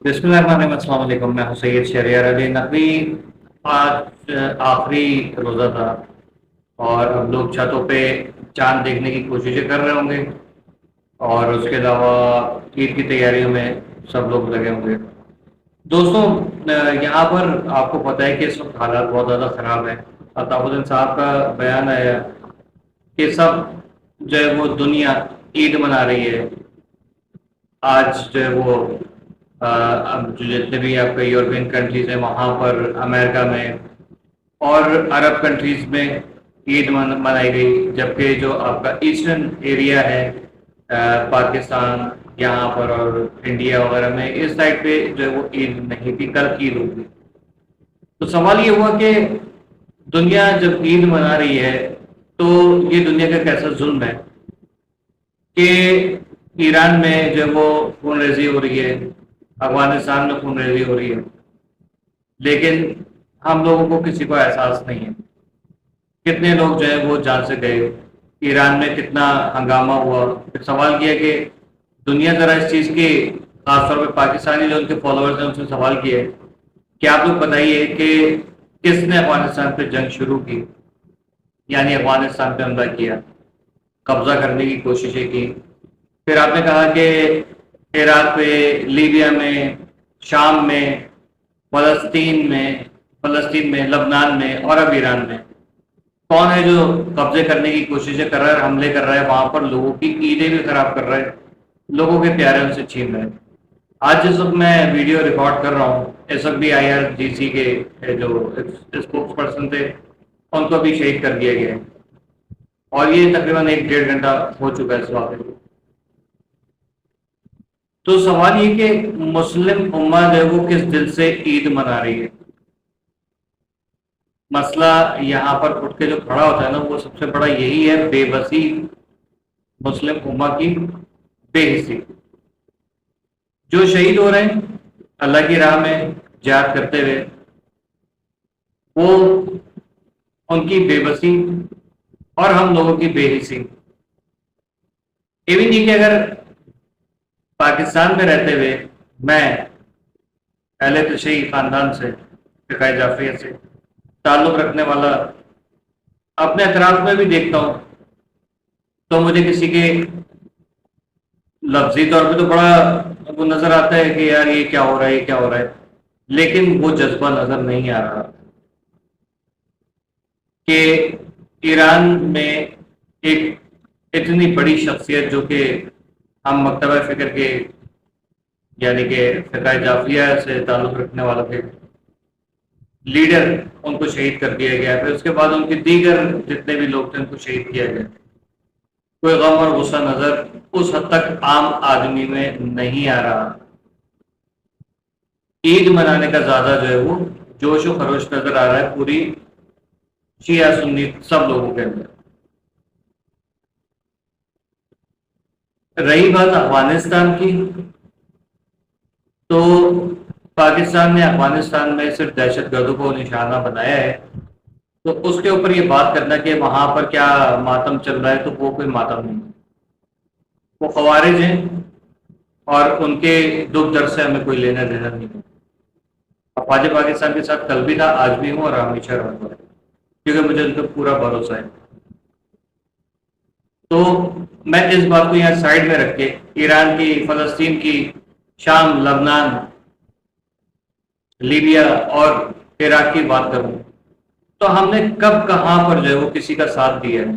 बिस्मिल्लाहिर्रहमानिर्रहीम। अस्सलाम वालेकुम। मैं हूं सैयद शहरियार अली नकवी। आज आखिरी रोज़ा था और अब लोग छतों पे चांद देखने की कोशिशें कर रहे होंगे और उसके अलावा ईद की तैयारियों में सब लोग लगे होंगे। दोस्तों, यहाँ पर आपको पता है कि इस वक्त हालात बहुत ज़्यादा ख़राब हैं। अताउद्दीन साहब का बयान आया कि सब जो है वो दुनिया ईद मना रही है। आज जो है वो अब जो जितने भी आपके यूरोपियन कंट्रीज हैं वहाँ पर, अमेरिका में और अरब कंट्रीज में ईद मनाई गई, जबकि जो आपका ईस्टर्न एरिया है, पाकिस्तान यहाँ पर और इंडिया वगैरह में, इस साइड पे जो है वो ईद नहीं थी, कल की ईद होगी। तो सवाल ये हुआ कि दुनिया जब ईद मना रही है तो ये दुनिया का कैसा जुल्म है कि ईरान में जो है वो खून रेजी हो रही है, अफगानिस्तान में खून रेजी हो रही है, लेकिन हम लोगों को किसी को एहसास नहीं है। कितने लोग जो है वो जान से गए, ईरान में कितना हंगामा हुआ। फिर सवाल किया कि दुनिया जरा इस चीज़ की, खासतौर पर पाकिस्तानी जो उनके फॉलोअर्स हैं उनसे सवाल किया है कि आप लोग बताइए कि किसने अफगानिस्तान पे जंग शुरू की, यानी अफगानिस्तान पे हमला किया, कब्जा करने की कोशिशें की। फिर आपने कहा कि इराक पे, लीबिया में, शाम में, फ़लस्तीन में, लबनान में और अब ईरान में कौन है जो कब्जे करने की कोशिशें कर रहा है, हमले कर रहा है, वहां पर लोगों की ईदें भी खराब कर रहा है, लोगों के प्यारे उनसे छीन रहे हैं। आज जिस वक्त मैं वीडियो रिकॉर्ड कर रहा हूँ, इस वक्त भी IRGC के जो स्पोक्स पर्सन थे उनको भी शहीद कर दिया गया है और ये तकरीबन 1-1.5 घंटा हो चुका है इस वाक़े को। तो सवाल ये कि मुस्लिम उम्मा जो है वो किस दिल से ईद मना रही है। मसला यहाँ पर उठ के जो खड़ा होता है ना, वो सबसे बड़ा यही है, बेबसी मुस्लिम उम्मा की, बेहिसी। जो शहीद हो रहे हैं अल्लाह की राह में जिहाद करते हुए, वो उनकी बेबसी और हम लोगों की बेहिसी। ये भी नहीं कि अगर पाकिस्तान में रहते हुए मैं अहले तशय्युई खानदान से, फिक़ाए जाफरिया से ताल्लुक़ रखने वाला अपने अतराफ में भी देखता हूँ, तो मुझे किसी के लफ्जी तौर पे तो बड़ा वो नज़र आता है कि यार ये क्या हो रहा है, ये क्या हो रहा है, लेकिन वो जज्बा नज़र नहीं आ रहा कि ईरान में एक इतनी बड़ी शख्सियत जो कि हम मकतबा फ़िक्र के, यानी कि फ़िक़ाए जाफरिया से ताल्लुक़ रखने वालों के लीडर, उनको शहीद कर दिया गया। फिर उसके बाद उनके दीगर जितने भी लोग थे उनको शहीद किया गया। कोई गम और गुस्सा नजर उस हद तक आम आदमी में नहीं आ रहा। ईद मनाने का ज्यादा जो है वो जोश और खरोश नजर आ रहा है पूरी शिया सुन्नी सब लोगों के अंदर। रही बात अफगानिस्तान की, तो पाकिस्तान ने अफगानिस्तान में सिर्फ दहशत गर्दों को निशाना बनाया है, तो उसके ऊपर ये बात करना कि वहां पर क्या मातम चल रहा है, तो वो कोई मातम नहीं, वो खवारिज हैं और उनके दुख दर्द से हमें कोई लेना देना नहीं है। अफवाज पाकिस्तान के साथ कल भी था, आज भी हूँ और हमेशा रहूंगा, क्योंकि मुझे उन पर पूरा भरोसा है। तो मैं इस बात को यहाँ साइड में रख के ईरान की, फ़लस्तीन की, शाम, लबनान, लीबिया और इराक की बात करूं, तो हमने कब कहां पर जो है वो किसी का साथ दिया है।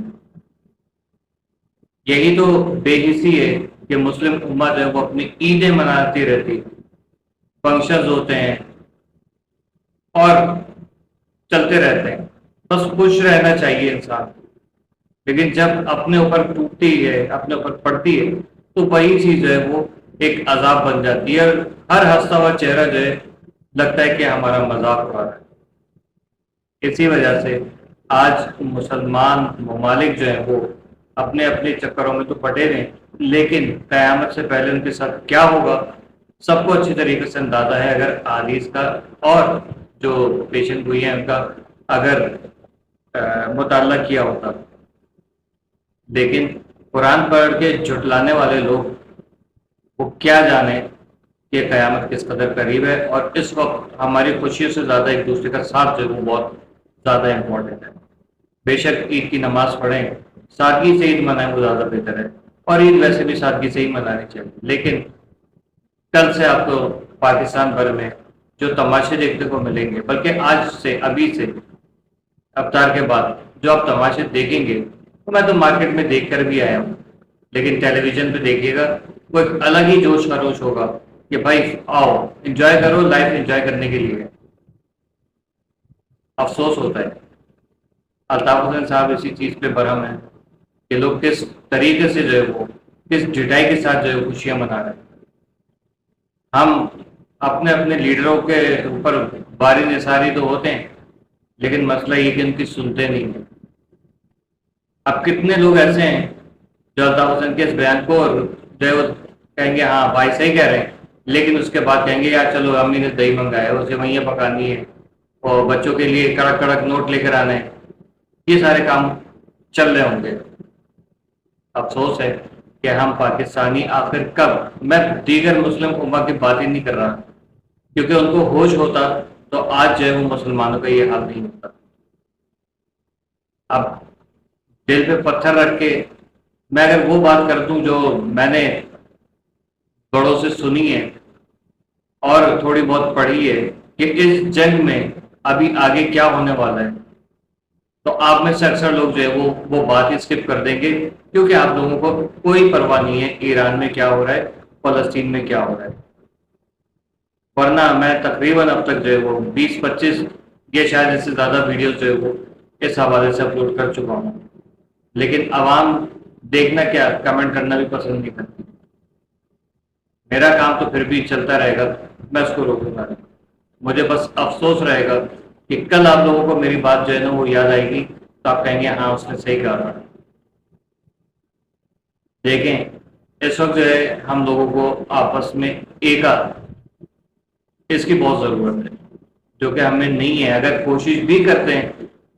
यही तो बेहिसी है कि मुस्लिम उम्मा जो है वो अपनी ईदें मनाती रहती, फंक्शंस होते हैं और चलते रहते हैं, बस खुश रहना चाहिए इंसान। लेकिन जब अपने ऊपर टूटती है, अपने ऊपर पड़ती है, तो वही चीज जो है वो एक अजाब बन जाती है और हर हंसता हुआ चेहरा जो है लगता है कि हमारा मजाक उड़ा रहा है। इसी वजह से आज मुसलमान ममालिक जो है वो अपने अपने चक्करों में तो पटे रहे, लेकिन क़यामत से पहले उनके साथ क्या होगा सबको अच्छी तरीके से अंदाजा है, अगर अहादीस का और जो पेशन गोई है उनका अगर मुताला किया होता। लेकिन कुरान पढ़ के झुटलाने वाले लोग, वो क्या जाने کہ قیامت کس قدر قریب ہے، اور اس وقت ہماری خوشیوں سے زیادہ ایک دوسرے کا ساتھ جو ہے وہ بہت زیادہ امپورٹنٹ ہے۔ بے شک عید کی نماز پڑھیں، سادگی سے عید منائیں، وہ زیادہ بہتر ہے، اور عید ویسے بھی سادگی سے ہی منانی چاہیے۔ لیکن کل سے آپ کو پاکستان بھر میں جو تماشے دیکھنے کو ملیں گے، بلکہ آج سے، ابھی سے، افطار کے بعد جو آپ تماشے دیکھیں گے، تو میں تو مارکیٹ میں دیکھ کر بھی آیا ہوں، لیکن ٹیلی ویژن پہ دیکھیے گا، وہ ایک الگ ہی جوش خروش ہوگا کہ بھائی آؤ انجوائے کرو، لائف انجوائے کرنے کے لیے۔ افسوس ہوتا ہے، الطاف حسین صاحب اسی چیز پہ برہم ہیں کہ لوگ کس طریقے سے جو ہے وہ، کس ڈٹائی کے ساتھ جو ہے خوشیاں منا رہے ہیں۔ ہم اپنے اپنے لیڈروں کے اوپر باری نثاری تو ہوتے ہیں، لیکن مسئلہ یہ کہ ان کی سنتے نہیں ہیں۔ اب کتنے لوگ ایسے ہیں جو الطاف حسین کے اس بیان کو جو ہے وہ کہیں گے ہاں بھائی صحیح کہہ رہے ہیں، لیکن اس کے بعد کہیں گے یار چلو امی نے دہی منگایا ہے، اسے وہیں پکانی ہے، اور بچوں کے لیے کڑک کڑک نوٹ لے کر آنے ہیں، یہ سارے کام چل رہے ہوں گے۔ افسوس ہے کہ ہم پاکستانی آخر کب، میں دیگر مسلم امت کی بات ہی نہیں کر رہا، کیونکہ ان کو ہوش ہوتا تو آج جو ہے وہ مسلمانوں کا یہ حال نہیں ہوتا۔ اب دل پہ پتھر رکھ کے میں اگر وہ بات کر دوں جو میں نے بڑوں سے سنی ہے اور تھوڑی بہت پڑھی ہے کہ اس جنگ میں ابھی آگے کیا ہونے والا ہے، تو آپ میں سے اکثر لوگ جو ہے وہ بات ہی اسکپ کر دیں گے، کیونکہ آپ لوگوں کو کوئی پرواہ نہیں ہے ایران میں کیا ہو رہا ہے، فلسطین میں کیا ہو رہا ہے۔ ورنہ میں تقریباً اب تک جو ہے وہ 20-25 یہ شاید اس سے زیادہ ویڈیوز جو ہے وہ اس حوالے سے اپلوڈ کر چکا ہوں، لیکن عوام دیکھنا کیا، کمنٹ کرنا بھی پسند نہیں کرتی۔ میرا کام تو پھر بھی چلتا رہے گا، میں اس کو روکوں گا نہیں۔ مجھے بس افسوس رہے گا کہ کل آپ لوگوں کو میری بات جو ہے نا وہ یاد آئے گی، تو آپ کہیں گے ہاں اس نے صحیح کہا تھا۔ دیکھیں اس وقت جو ہے ہم لوگوں کو آپس میں ایک اس کی بہت ضرورت ہے، جو کہ ہمیں نہیں ہے۔ اگر کوشش بھی کرتے ہیں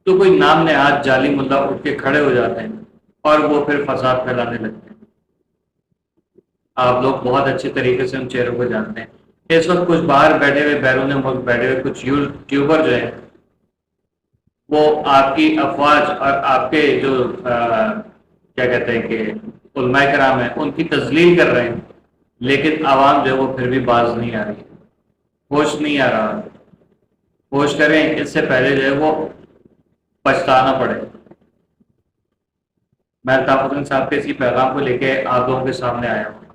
تو کوئی نام نہاد جعلی ملا اٹھ کے کھڑے ہو جاتے ہیں اور وہ پھر فساد پھیلانے لگتے ہیں۔ آپ لوگ بہت اچھے طریقے سے ان چہروں کو جانتے ہیں۔ اس وقت کچھ باہر بیٹھے ہوئے، بیرون ملک بیٹھے ہوئے کچھ یوٹیوبر جو ہیں، وہ آپ کی افواج اور آپ کے جو کیا کہتے ہیں کہ علماء کرام ہیں ان کی تذلیل کر رہے ہیں، لیکن عوام جو ہے وہ پھر بھی باز نہیں آ رہی، ہوش نہیں آ رہا۔ ہوش کریں اس سے پہلے جو ہے وہ پچھتانا پڑے۔ میں الطاف حسین صاحب کے اسی پیغام کو لے کے آپ لوگوں کے سامنے آیا ہوں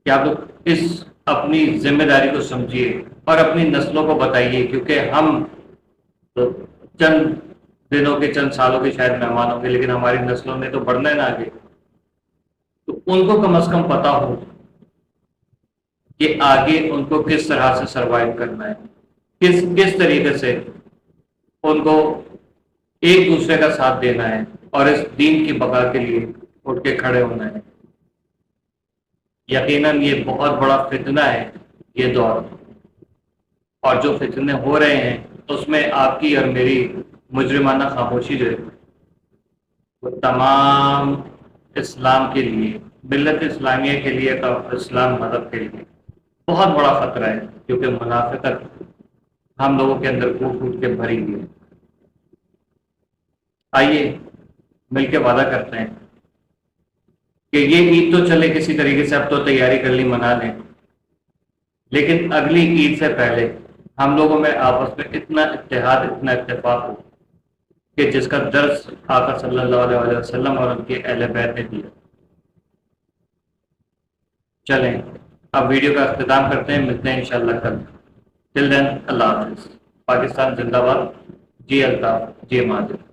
کہ آپ لوگ اس اپنی ذمہ داری کو سمجھیے اور اپنی نسلوں کو بتائیے، کیونکہ ہم تو چند دنوں کے، چند سالوں کے شاید مہمان ہوں گے، لیکن ہماری نسلوں نے تو بڑھنا ہے نا آگے، تو ان کو کم از کم پتا ہو کہ آگے ان کو کس طرح سے سروائیو کرنا ہے، کس طریقے سے ان کو ایک دوسرے کا ساتھ دینا ہے اور اس دین کی بقا کے لیے اٹھ کے کھڑے ہونا ہے۔ یقیناً یہ بہت بڑا فتنہ ہے یہ دور، اور جو فتنے ہو رہے ہیں اس میں آپ کی اور میری مجرمانہ خاموشی جو ہے وہ تمام اسلام کے لیے، ملت اسلامیہ کے لیے، تو اسلام مذہب کے لیے بہت بڑا خطرہ ہے، کیونکہ منافقت ہم لوگوں کے اندر پھوٹ پھوٹ کے بھری ہوئی ہے۔ آئیے مل کے وعدہ کرتے ہیں کہ یہ عید تو چلے کسی طریقے سے، اب تو تیاری کر لی، منا لیں، لیکن اگلی عید سے پہلے ہم لوگوں میں آپس میں اتنا اتحاد، اتنا اتفاق ہو کہ جس کا درس آقا صلی اللہ علیہ وسلم اور ان کے اہل بیت نے دیا۔ چلیں اب ویڈیو کا اختتام کرتے ہیں، ملتے ہیں انشاءاللہ کل۔ ٹل دین اللہ حافظ۔ پاکستان زندہ باد۔ جی الطاف، جی ماجد۔